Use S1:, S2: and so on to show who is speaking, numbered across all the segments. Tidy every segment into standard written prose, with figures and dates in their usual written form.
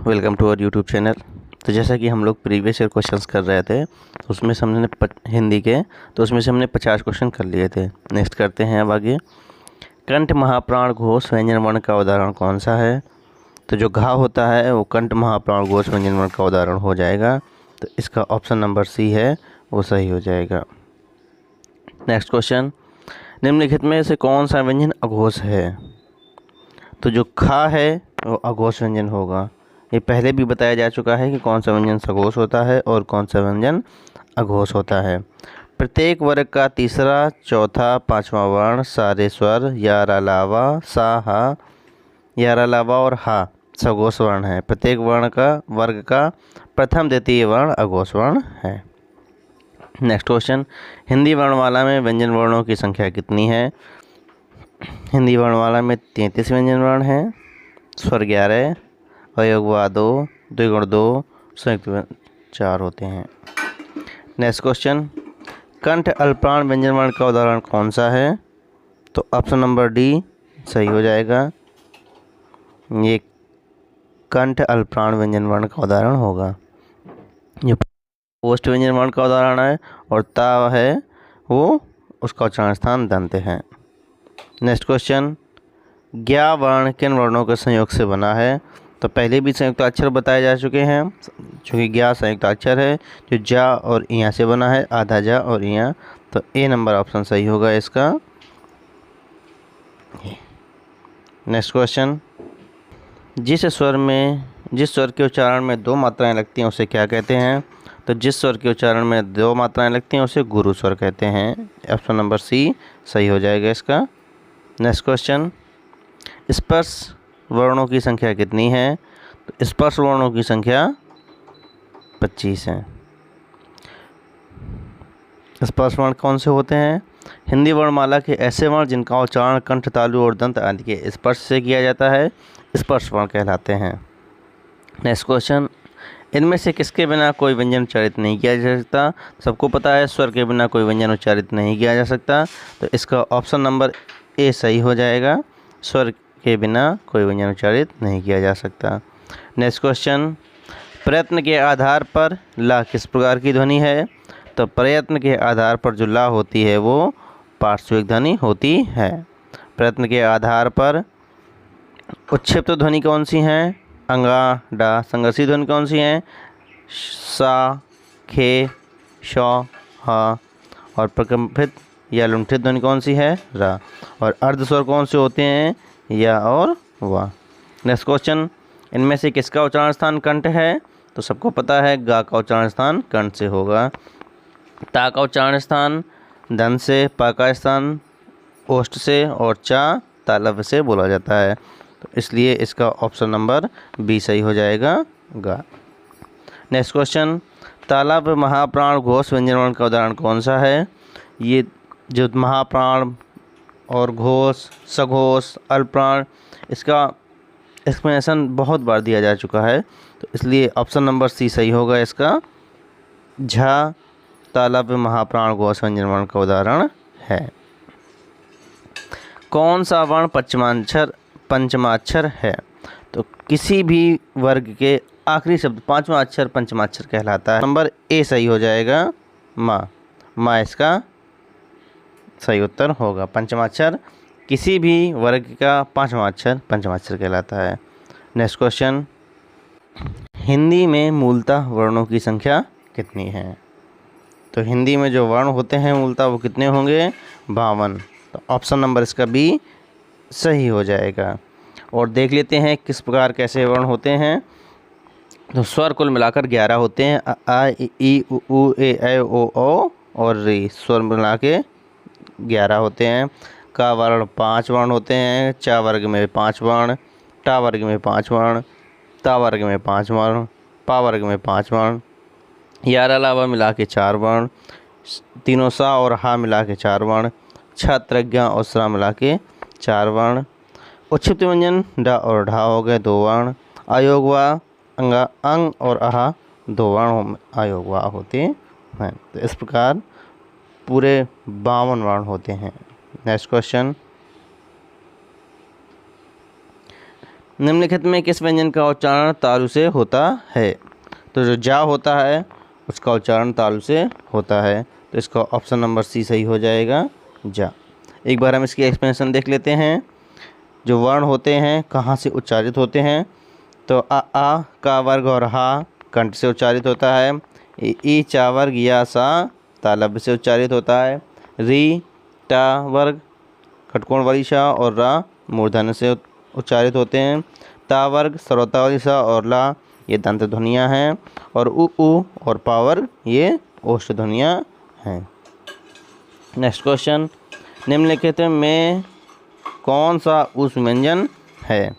S1: Welcome to our YouTube channel. तो जैसा कि हम लोग प्रीवियस ईयर क्वेश्चंस कर रहे थे तो उसमें से हमने हिंदी के तो उसमें से हमने 50 क्वेश्चन कर लिए थे। नेक्स्ट करते हैं अब आगे। कंठ महाप्राण घोष व्यंजन वर्ण का उदाहरण कौन सा है? तो जो घा होता है वो कंठ महाप्राण घोष व्यंजन वर्ण का उदाहरण हो जाएगा। तो इसका ऑप्शन नंबर सी है वो सही हो जाएगा। नेक्स्ट क्वेश्चन, निम्नलिखित में से कौन सा व्यंजन अघोष है? तो जो खा है वो अघोष व्यंजन होगा। ये पहले भी बताया जा चुका है कि कौन सा व्यंजन सघोष होता है और कौन सा व्यंजन अघोष होता है। प्रत्येक वर्ग का तीसरा, चौथा, पांचवा वर्ण सारे स्वर यारा लावा, सा, हा, यारा लावा और हा सघोष वर्ण है। प्रत्येक वर्ग का प्रथम द्वितीय वर्ण अघोष वर्ण है। नेक्स्ट क्वेश्चन, हिंदी वर्णमाला में व्यंजन वर्णों की संख्या कितनी है? हिंदी वर्णमाला में 33 व्यंजन वर्ण हैं। स्वर 11, अयोगवा 2, द्विगुण 2, संयुक्त 4 होते हैं। नेक्स्ट क्वेश्चन, कंठ अल्पप्राण व्यंजन वर्ण का उदाहरण कौन सा है? तो ऑप्शन नंबर डी सही हो जाएगा। ये कंठ अल्पप्राण व्यंजन वर्ण का उदाहरण होगा। ये पोस्ट व्यंजन वर्ण का उदाहरण है और ता है वो उसका उच्चारण स्थान दंत है। नेक्स्ट क्वेश्चन, ज्ञा वर्ण किन वर्णों के संयोग से बना है? तो पहले भी संयुक्त अक्षर बताए जा चुके हैं। चूँकि ज्ञा संयुक्त अक्षर है जो जा और इया से बना है, आधा जा और इया, तो ए नंबर ऑप्शन सही होगा इसका। नेक्स्ट क्वेश्चन, जिस स्वर के उच्चारण में 2 मात्राएं लगती हैं उसे क्या कहते हैं? तो जिस स्वर के उच्चारण में 2 मात्राएं लगती हैं उसे गुरु स्वर कहते हैं। ऑप्शन नंबर सी सही हो जाएगा इसका। नेक्स्ट क्वेश्चन, स्पर्श वर्णों की संख्या कितनी है? तो स्पर्श वर्णों की संख्या 25 है। स्पर्श वर्ण कौन से होते हैं? हिंदी वर्णमाला के ऐसे वर्ण जिनका उच्चारण कंठ, तालु और दंत आदि के स्पर्श से किया जाता है स्पर्श वर्ण कहलाते हैं। नेक्स्ट क्वेश्चन, इनमें से किसके बिना कोई व्यंजन उच्चारित नहीं किया जा सकता? सबको पता है स्वर के बिना कोई व्यंजन उच्चारित नहीं किया जा सकता, तो इसका ऑप्शन नंबर ए सही हो जाएगा। स्वर के बिना कोई व्यंजन उच्चारित नहीं किया जा सकता। नेक्स्ट क्वेश्चन, प्रयत्न के आधार पर ला किस प्रकार की ध्वनि है? तो प्रयत्न के आधार पर जो ला होती है वो पार्श्विक ध्वनि होती है। प्रयत्न के आधार पर उच्छिप्त ध्वनि कौन सी हैं? अंगा, डा। संघर्षी ध्वनि कौन सी हैं? सा, खे, शौ, हा। और प्रकंपित या लुंठित ध्वनि कौन सी है? रा। और अर्धस्वर कौन से होते हैं? या और वा। नेक्स्ट क्वेश्चन, इनमें से किसका उच्चारण स्थान कंठ है? तो सबको पता है गा का उच्चारण स्थान कंठ से होगा। ता का उच्चारण स्थान दंत से, पा का स्थान ओष्ठ से और चा तालव्य से बोला जाता है, तो इसलिए इसका ऑप्शन नंबर बी सही हो जाएगा, गा। नेक्स्ट क्वेश्चन, तालव्य महाप्राण घोष व्यंजन वर्ण का उदाहरण कौन सा है? ये जो महाप्राण और घोष, सघोष, अल्पप्राण, इसका एक्सप्लेनेशन बहुत बार दिया जा चुका है, तो इसलिए ऑप्शन नंबर सी सही होगा इसका। झा तालव्य महाप्राण घोष व्यंजन वर्ण का उदाहरण है। कौन सा वर्ण पंचमाक्षर है? तो किसी भी वर्ग के आखिरी शब्द पांचवा अक्षर पंचमाक्षर कहलाता है। नंबर ए सही हो जाएगा, माँ। माँ इसका सही उत्तर होगा। पंचमाक्षर किसी भी वर्ग का पांचवा अक्षर पंचमाक्षर कहलाता है। नेक्स्ट क्वेश्चन, हिंदी में मूलतः वर्णों की संख्या कितनी है? तो हिंदी में जो वर्ण होते हैं मूलतः वो कितने होंगे? 52। तो ऑप्शन नंबर इसका बी सही हो जाएगा। और देख लेते हैं किस प्रकार कैसे वर्ण होते हैं। तो स्वर कुल मिलाकर 11 होते हैं। अ, आ, ई, उ, ए, ऐ, ओ और री स्वर मिला के 11 होते हैं। का वर्ण 5 वर्ण होते हैं। चा वर्ग में 5 वर्ण, टा वर्ग में 5 वर्ण, ता वर्ग में 5 वर्ण, पा वर्ग में 5 वर्ण, यारा लावा मिला के 4 वर्ण, तीनों सा और हा मिला के 4 वर्ण, छ, त्रज्ञा और स्रा मिला के 4 वर्ण। उच्छिप्त व्यंजन डा और ढा हो गए 2 वर्ण। अयोगवा अंग और आहा 2 वर्ण अयोगवा होते हैं। तो इस प्रकार पूरे 52 वर्ण होते हैं। नेक्स्ट क्वेश्चन, निम्नलिखित में किस व्यंजन का उच्चारण तालु से होता है? तो जो जा होता है उसका उच्चारण तालु से होता है, तो इसका ऑप्शन नंबर सी सही हो जाएगा, जा। एक बार हम इसकी एक्सप्लेनेशन देख लेते हैं। जो वर्ण होते हैं कहाँ से उच्चारित होते हैं, तो आ का वर्ग और हा कंठ से उच्चारित होता है। ई चा वर्ग या सा तालव्य से उच्चारित होता है। री टा वर्ग खटकोण वाली शा और रा मूर्धन्य से उच्चारित होते हैं। ता वर्ग सरौता वाली सा और ला ये दंत ध्वनियाँ हैं। और उ और पा वर्ग ये ओष्ठ ध्वनियाँ हैं। नेक्स्ट क्वेश्चन, निम्नलिखित में कौन सा उस व्यंजन है?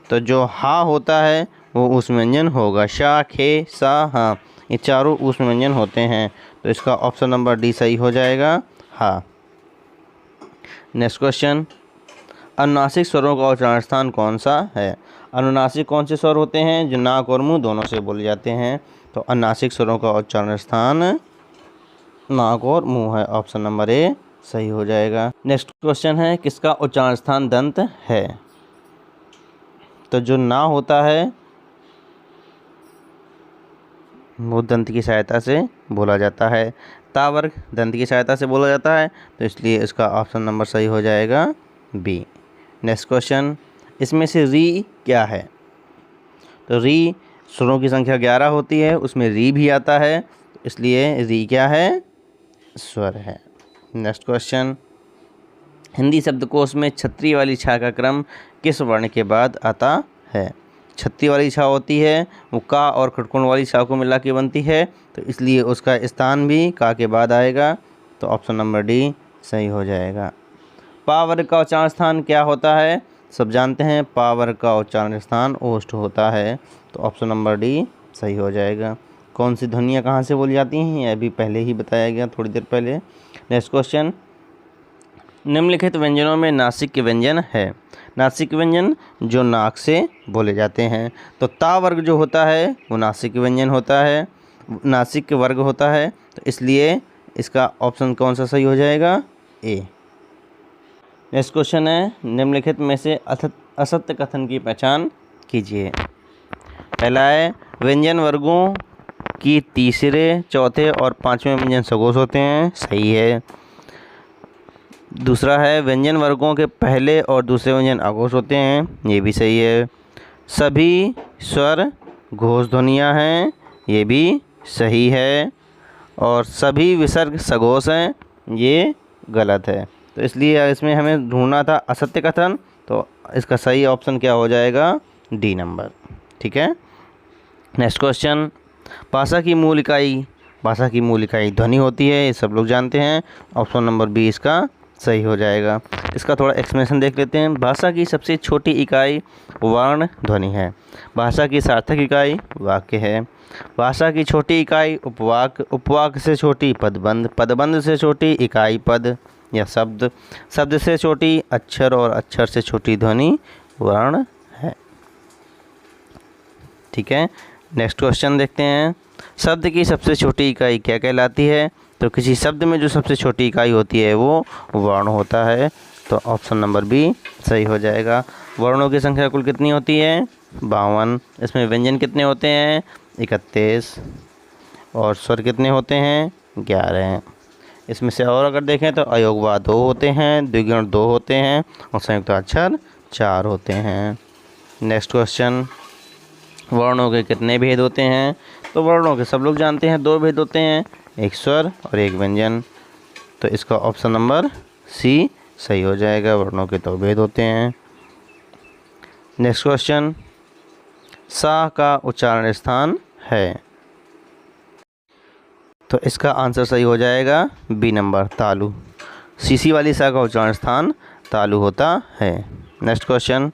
S1: तो जो हा होता है वो उस व्यंजन होगा। शा खे सा हा ये चारों उस व्यंजन होते हैं, तो इसका ऑप्शन नंबर डी सही हो जाएगा, हा। नेक्स्ट क्वेश्चन, अनुनासिक स्वरों का उच्चारण स्थान कौन सा है? अनुनासिक कौन से स्वर होते हैं जो नाक और मुंह दोनों से बोले जाते हैं? तो अनुनासिक स्वरों का उच्चारण स्थान नाक और मुंह है, ऑप्शन नंबर ए सही हो जाएगा। नेक्स्ट क्वेश्चन है, किसका उच्चारण स्थान दंत है? तो जो ना होता है वो दंत की सहायता से बोला जाता है। ता वर्ग दंत की सहायता से बोला जाता है, तो इसलिए इसका ऑप्शन नंबर सही हो जाएगा, बी। नेक्स्ट क्वेश्चन, इसमें से री क्या है? तो री स्वरों की संख्या 11 होती है, उसमें री भी आता है, इसलिए री क्या है? स्वर है। नेक्स्ट क्वेश्चन, हिंदी शब्दकोश में छत्री वाली छा का क्रम किस वर्ण के बाद आता है? छत्री वाली छा होती है वो का और खटकोण वाली छा को मिला के बनती है, तो इसलिए उसका स्थान भी का के बाद आएगा, तो ऑप्शन नंबर डी सही हो जाएगा। पा वर्ग का उच्चारण स्थान क्या होता है? सब जानते हैं पा वर्ग का उच्चारण स्थान ओष्ठ होता है, तो ऑप्शन नंबर डी सही हो जाएगा। कौन सी ध्वनियाँ कहाँ से बोली जाती हैं यह भी पहले ही बताया गया थोड़ी देर पहले। नेक्स्ट क्वेश्चन, निम्नलिखित व्यंजनों में नासिक के व्यंजन है? नासिक व्यंजन जो नाक से बोले जाते हैं, तो ता वर्ग जो होता है वो नासिक व्यंजन होता है, नासिक के वर्ग होता है, तो इसलिए इसका ऑप्शन कौन सा सही हो जाएगा? ए। नेक्स्ट क्वेश्चन है, निम्नलिखित में से असत्य कथन की पहचान कीजिए। पहला है, व्यंजन वर्गों की तीसरे चौथे और पाँचवें व्यंजन सघोष होते हैं, सही है। दूसरा है, व्यंजन वर्गों के पहले और दूसरे व्यंजन अघोष होते हैं, ये भी सही है। सभी स्वर घोष ध्वनियाँ हैं, ये भी सही है। और सभी विसर्ग सघोष हैं, ये गलत है, तो इसलिए इसमें हमें ढूंढना था असत्य कथन, तो इसका सही ऑप्शन क्या हो जाएगा? डी नंबर, ठीक है। नेक्स्ट क्वेश्चन, भाषा की मूल इकाई ध्वनि होती है, ये सब लोग जानते हैं, ऑप्शन नंबर बी इसका सही हो जाएगा। इसका थोड़ा एक्सप्लेनेशन देख लेते हैं। भाषा की सबसे छोटी इकाई वर्ण ध्वनि है। भाषा की सार्थक इकाई वाक्य है। भाषा की छोटी इकाई उपवाक, उपवाक से छोटी पदबंध, पदबंध से छोटी इकाई पद या शब्द, शब्द से छोटी अक्षर और अक्षर से छोटी ध्वनि वर्ण है, ठीक है। नेक्स्ट क्वेश्चन देखते हैं, शब्द की सबसे छोटी इकाई क्या कहलाती है? तो किसी शब्द में जो सबसे छोटी इकाई होती है वो वर्ण होता है, तो ऑप्शन नंबर बी सही हो जाएगा। वर्णों की संख्या कुल कितनी होती है? 52। इसमें व्यंजन कितने होते हैं? 31। और स्वर कितने होते हैं? 11। इसमें से और अगर देखें तो अयोगवा 2 होते हैं, द्विगुण 2 होते हैं और संयुक्त अक्षर 4 होते हैं। नेक्स्ट क्वेश्चन, वर्णों के कितने भेद होते हैं? तो वर्णों के सब लोग जानते हैं 2 भेद होते हैं, एक स्वर और एक व्यंजन, तो इसका ऑप्शन नंबर सी सही हो जाएगा, वर्णों के 2 भेद होते हैं। नेक्स्ट क्वेश्चन, सा का उच्चारण स्थान है? तो इसका आंसर सही हो जाएगा बी नंबर, तालु। सीसी वाली सा का उच्चारण स्थान तालु होता है। नेक्स्ट क्वेश्चन,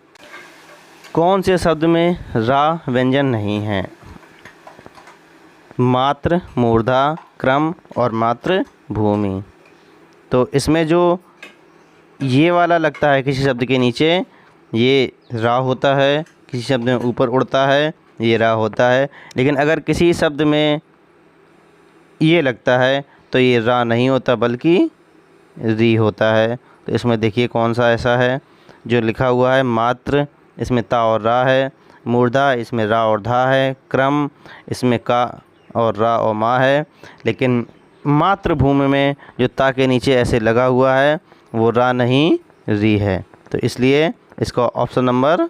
S1: कौन से शब्द में रा व्यंजन नहीं है? मात्र, मूर्धा, क्रम और मात्र भूमि। तो इसमें जो ये वाला लगता है किसी शब्द के नीचे ये रा होता है, किसी शब्द में ऊपर उड़ता है ये रा होता है, लेकिन अगर किसी शब्द में ये लगता है तो ये रा नहीं होता बल्कि री होता है। तो इसमें देखिए कौन सा ऐसा है जो लिखा हुआ है, मात्र इसमें ता और रा है। मूर्धा, इसमें रा और धा है। क्रम, इसमें का और रा और मा है। लेकिन मातृभूमि में जो ता के नीचे ऐसे लगा हुआ है वो रा नहीं री है, तो इसलिए इसका ऑप्शन नंबर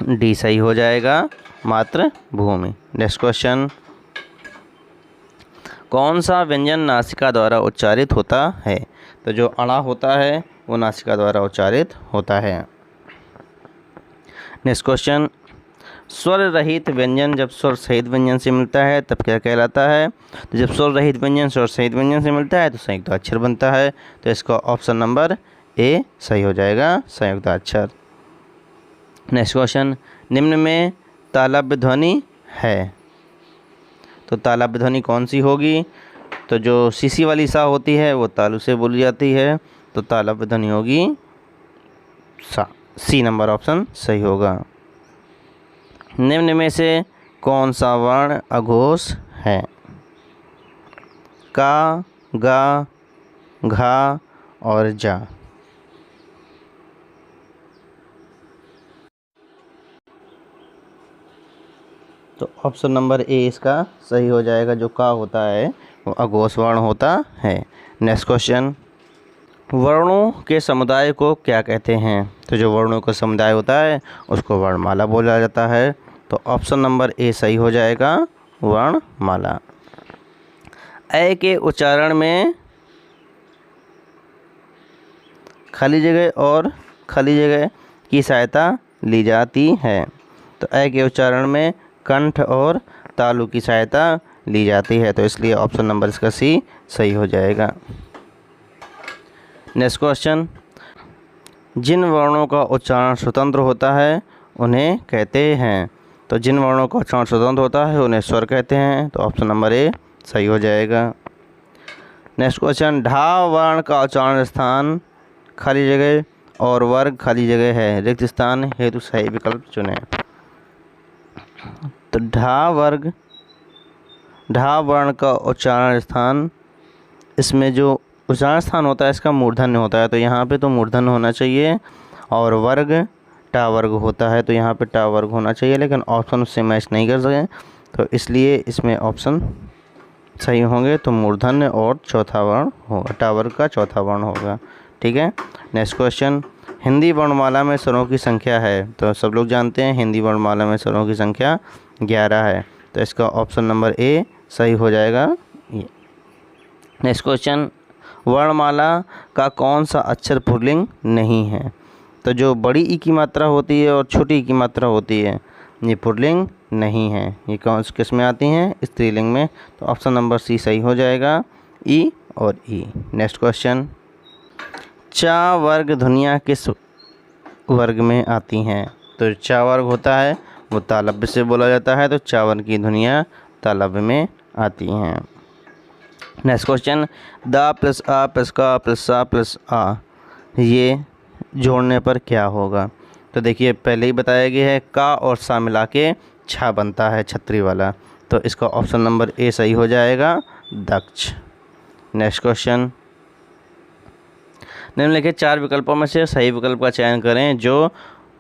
S1: डी सही हो जाएगा, मातृभूमि। नेक्स्ट क्वेश्चन, कौन सा व्यंजन नासिका द्वारा उच्चारित होता है? तो जो अड़ा होता है वो नासिका द्वारा उच्चारित होता है। नेक्स्ट क्वेश्चन, स्वर रहित व्यंजन जब स्वर सहित व्यंजन से मिलता है तब क्या कहलाता है? तो जब स्वर रहित व्यंजन स्वर सहित व्यंजन से मिलता है तो संयुक्त अक्षर बनता है, तो इसका ऑप्शन नंबर ए सही हो जाएगा, संयुक्त अक्षर। नेक्स्ट क्वेश्चन, निम्न में तालव्य ध्वनि है, तो तालव्य ध्वनि कौन सी होगी? तो जो सीसी वाली सा होती है वो तालु से बोली जाती है, तो तालव्य ध्वनि होगी सा, सी नंबर ऑप्शन सही होगा। निम्न में से कौन सा वर्ण अघोष है? का, गा, घा और जा। तो ऑप्शन नंबर ए इसका सही हो जाएगा, जो का होता है वो अघोष वर्ण होता है। नेक्स्ट क्वेश्चन, वर्णों के समुदाय को क्या कहते हैं? तो जो वर्णों का समुदाय होता है उसको वर्णमाला बोला जाता है, तो ऑप्शन नंबर ए सही हो जाएगा, वर्णमाला। ए के उच्चारण में खाली जगह और खाली जगह की सहायता ली जाती है, तो ए के उच्चारण में कंठ और तालु की सहायता ली जाती है, तो इसलिए ऑप्शन नंबर इसका सी सही हो जाएगा। नेक्स्ट क्वेश्चन, जिन वर्णों का उच्चारण स्वतंत्र होता है उन्हें कहते हैं? तो जिन वर्णों का उच्चारण स्वतंत्र होता है उन्हें स्वर कहते हैं, तो ऑप्शन नंबर ए सही हो जाएगा। नेक्स्ट क्वेश्चन, ढा वर्ण का उच्चारण स्थान खाली जगह और वर्ग खाली जगह है, रिक्त स्थान हेतु सही विकल्प चुनें। तो ढा वर्ण का उच्चारण स्थान, इसमें जो उच्चारण स्थान होता है इसका मूर्धन्य होता है, तो यहाँ पे तो मूर्धन्य होना चाहिए, और वर्ग टा वर्ग होता है तो यहाँ पे टा वर्ग होना चाहिए, लेकिन ऑप्शन उससे मैच नहीं कर सके, तो इसलिए इसमें ऑप्शन सही होंगे, तो मूर्धन्य और चौथा वर्ण होगा, टा वर्ग का चौथा वर्ण होगा। ठीक है। नेक्स्ट क्वेश्चन, हिंदी वर्णमाला में स्वरों की संख्या है? तो सब लोग जानते हैं हिंदी वर्णमाला में स्वरों की संख्या 11 है, तो इसका ऑप्शन नंबर ए सही हो जाएगा। नेक्स्ट क्वेश्चन, वर्णमाला का कौन सा अक्षर पुल्लिंग नहीं है? तो जो बड़ी ई की मात्रा होती है और छोटी ई की मात्रा होती है ये पुल्लिंग नहीं है, ये कौन से किस में आती हैं? स्त्रीलिंग में, तो ऑप्शन नंबर सी सही हो जाएगा, ई और ई। नेक्स्ट क्वेश्चन, चा वर्ग ध्वनियाँ किस वर्ग में आती हैं? तो चा वर्ग होता है वो तालव्य से बोला जाता है, तो चा वर्ग की ध्वनियाँ तालव्य में आती हैं। नेक्स्ट क्वेश्चन, दा प्लस आ प्लस का प्लस सा प्लस आ, ये जोड़ने पर क्या होगा? तो देखिए पहले ही बताया गया है, का और सा मिला के छा बनता है छतरी वाला, तो इसका ऑप्शन नंबर ए सही हो जाएगा, दक्ष। नेक्स्ट क्वेश्चन, निम्नलिखित 4 विकल्पों में से सही विकल्प का चयन करें। जो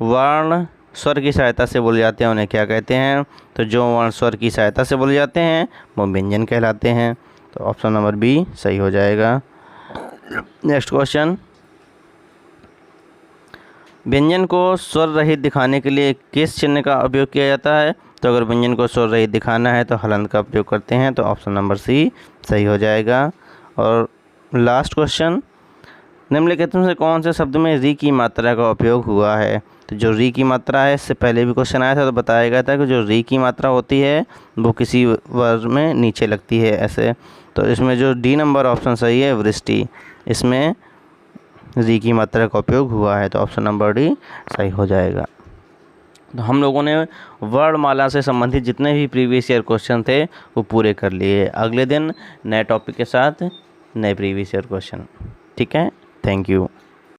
S1: वर्ण स्वर की सहायता से बोले जाते हैं उन्हें क्या कहते हैं? तो जो वर्ण स्वर की सहायता से बोले जाते हैं वो व्यंजन कहलाते हैं, तो ऑप्शन नंबर बी सही हो जाएगा। नेक्स्ट क्वेश्चन, व्यंजन को स्वर रहित दिखाने के लिए किस चिन्ह का उपयोग किया जाता है? तो अगर व्यंजन को स्वर रहित दिखाना है तो हलंत का उपयोग करते हैं, तो ऑप्शन नंबर सी सही हो जाएगा। और लास्ट क्वेश्चन, निम्नलिखित में से कौन से शब्द में री की मात्रा का उपयोग हुआ है? तो जो री की मात्रा है, इससे पहले भी क्वेश्चन आया था तो बताया गया था कि जो री की मात्रा होती है वो किसी वर्ग में नीचे लगती है ऐसे, तो इसमें जो डी नंबर ऑप्शन सही है, वृष्टि, इसमें री की मात्रा का उपयोग हुआ है, तो ऑप्शन नंबर डी सही हो जाएगा। तो हम लोगों ने वर्णमाला से संबंधित जितने भी प्रीवियस ईयर क्वेश्चन थे वो पूरे कर लिए। अगले दिन नए टॉपिक के साथ नए प्रीवियस ईयर क्वेश्चन। ठीक है, थैंक यू।